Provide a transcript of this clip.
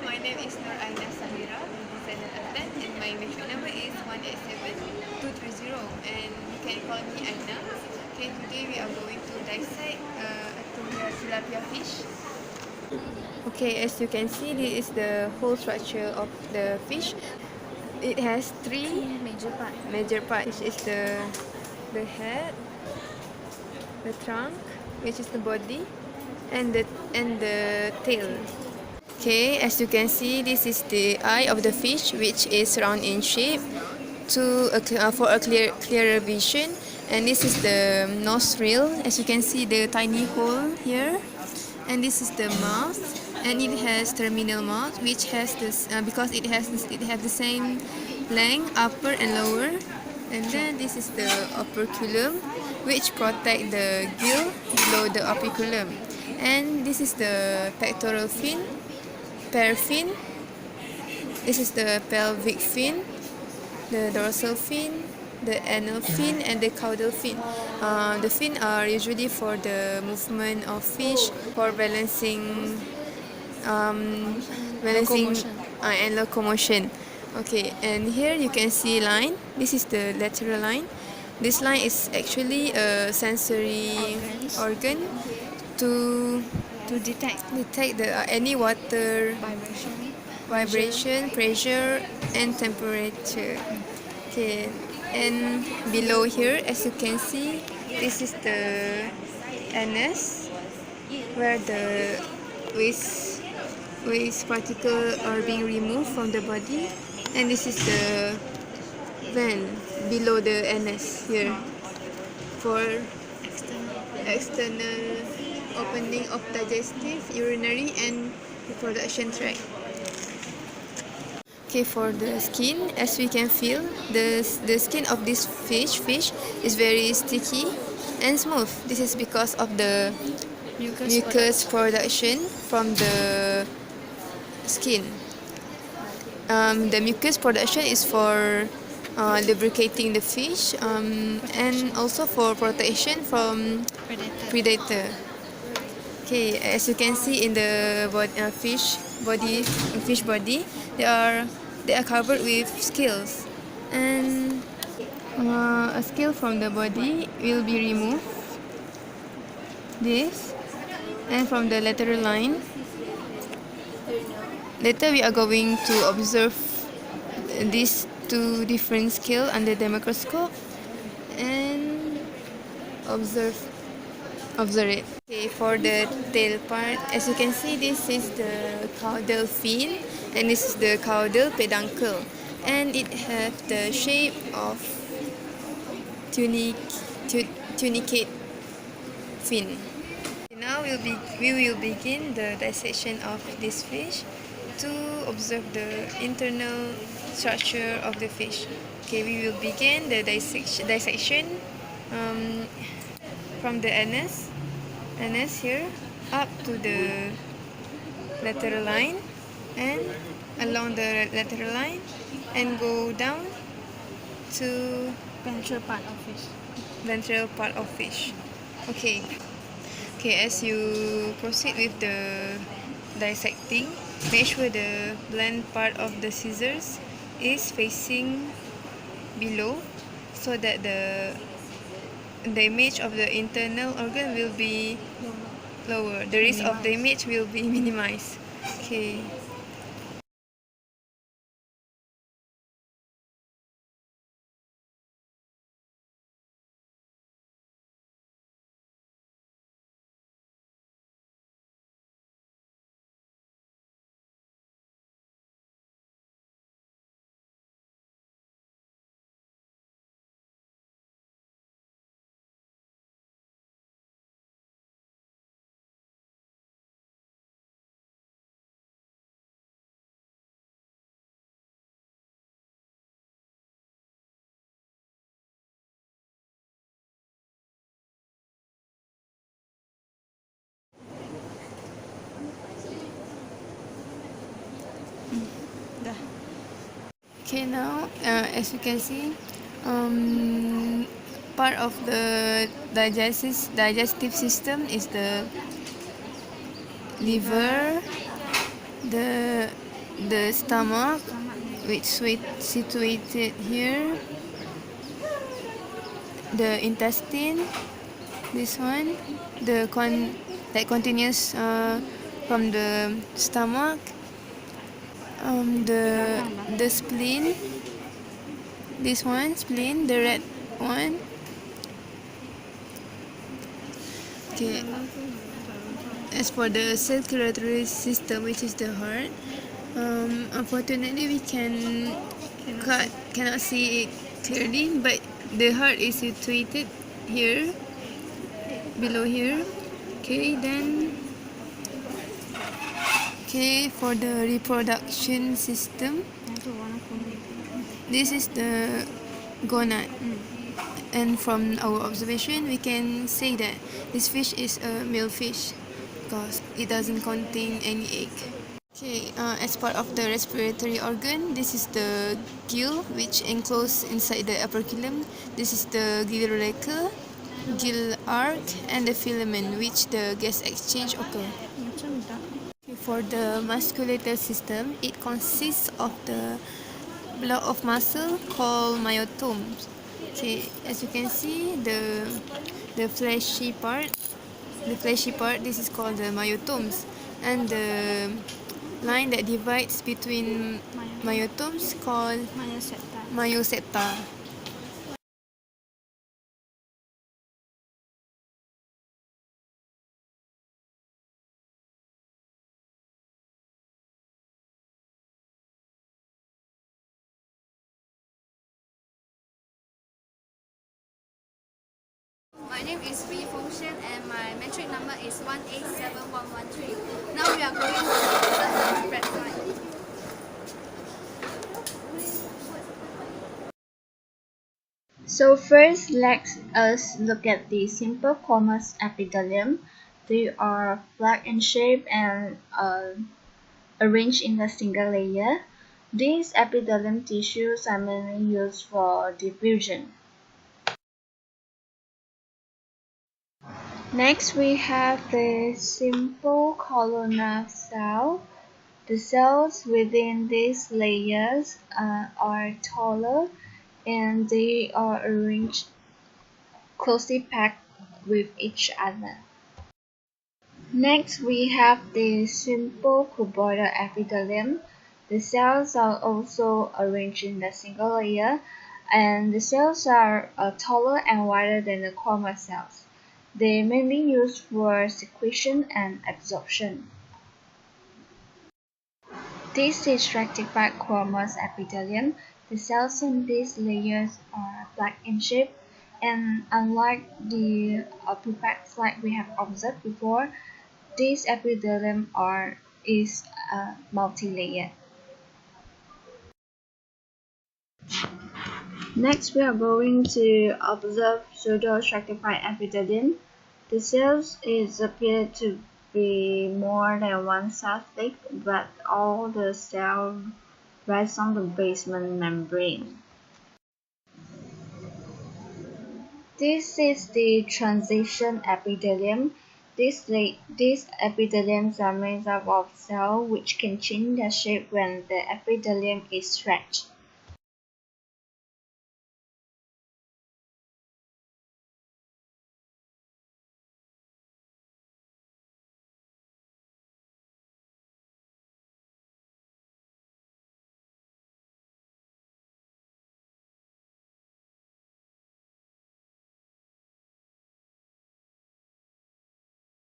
my name is AINA SAHIRA, ZAINAL and my metric number is 187230 and you can call me AINA. Okay, today we are going to dissect a tilapia fish. Okay, as you can see, this is the whole structure of the fish. It has three major parts. It's the head, the trunk, which is the body, and the tail. Okay, as you can see, this is the eye of the fish, which is round in shape for a clearer vision. And this is the nostril. As you can see, the tiny hole here. And this is the mouth, and it has terminal mouth, which has this because it has the same length, upper and lower. And then this is the operculum, which protect the gill below the operculum. And this is the pectoral fin, pairs fin. This is the pelvic fin, the dorsal fin, the anal fin, and the caudal fin. The fin are usually for the movement of fish, for balancing and locomotion. Okay, and here you can see line. This is the lateral line. This line is actually a sensory organ to detect any water vibration, pressure, and temperature. Okay, and below here, as you can see, this is the anus, where the waste particles are being removed from the body, and this is the vein below the anus here for external opening of digestive, urinary, and reproduction tract. Okay, for the skin, as we can feel, the skin of this fish is very sticky and smooth. This is because of the mucus production from the skin. The mucus production is for lubricating the fish and also for protection from predator. Okay, as you can see in the fish body, they are covered with scales, and a scale from the body will be removed. This, and from the lateral line. Later we are going to observe these two different scales under the microscope and observe it. Okay, for the tail part, as you can see, this is the caudal fin and this is the caudal peduncle, and it has the shape of tunicate fin. Now we will begin the dissection of this fish to observe the internal structure of the fish. Okay, we will begin the dissection from the anus here up to the lateral line and along the lateral line and go down to ventral part of fish. Okay, as you proceed with the dissecting, make sure the blunt part of the scissors is facing below so that the damage of the internal organ will be lower. The risk of damage will be minimized. Okay. Okay, now as you can see, part of the digestive system is the liver, the the stomach, which situated here. The intestine, this one, that continues from the stomach. The spleen, this one, spleen, the red one. Okay. As for the circulatory system, which is the heart, unfortunately we cannot see it clearly, but the heart is situated here, below here. Okay, then for the reproduction system, this is the gonad. And from our observation, we can say that this fish is a male fish because it doesn't contain any egg. Okay, as part of the respiratory organ, this is the gill, which enclosed inside the epithelium. This is the gill urethra, gill arc, and the filament, which the gas exchange occur. For the musculatal system, it consists of the block of muscle called myotomes. Okay, as you can see, the fleshy part, this is called the myotomes, and the line that divides between myotomes called myosepta. My name is SHIEN and my metric number is 187113. Now we are going to observe the red line. So first, let us look at the simple squamous epithelium. They are flat in shape and arranged in a single layer. These epithelium tissues are mainly used for diffusion. Next, we have the simple columnar cell. The cells within these layers are taller and they are arranged closely packed with each other. Next, we have the simple cuboidal epithelium. The cells are also arranged in a single layer, and the cells are taller and wider than the squamous cells. They mainly used for secretion and absorption. This is stratified squamous epithelium. The cells in these layers are black in shape, and unlike the prepacked slide we have observed before, this epithelium is multi-layered. Next, we are going to observe pseudo-stratified epithelium. The cells appear to be more than one cell thick, but all the cells rest on the basement membrane. This is the transition epithelium. These epitheliums are made up of cells which can change their shape when the epithelium is stretched.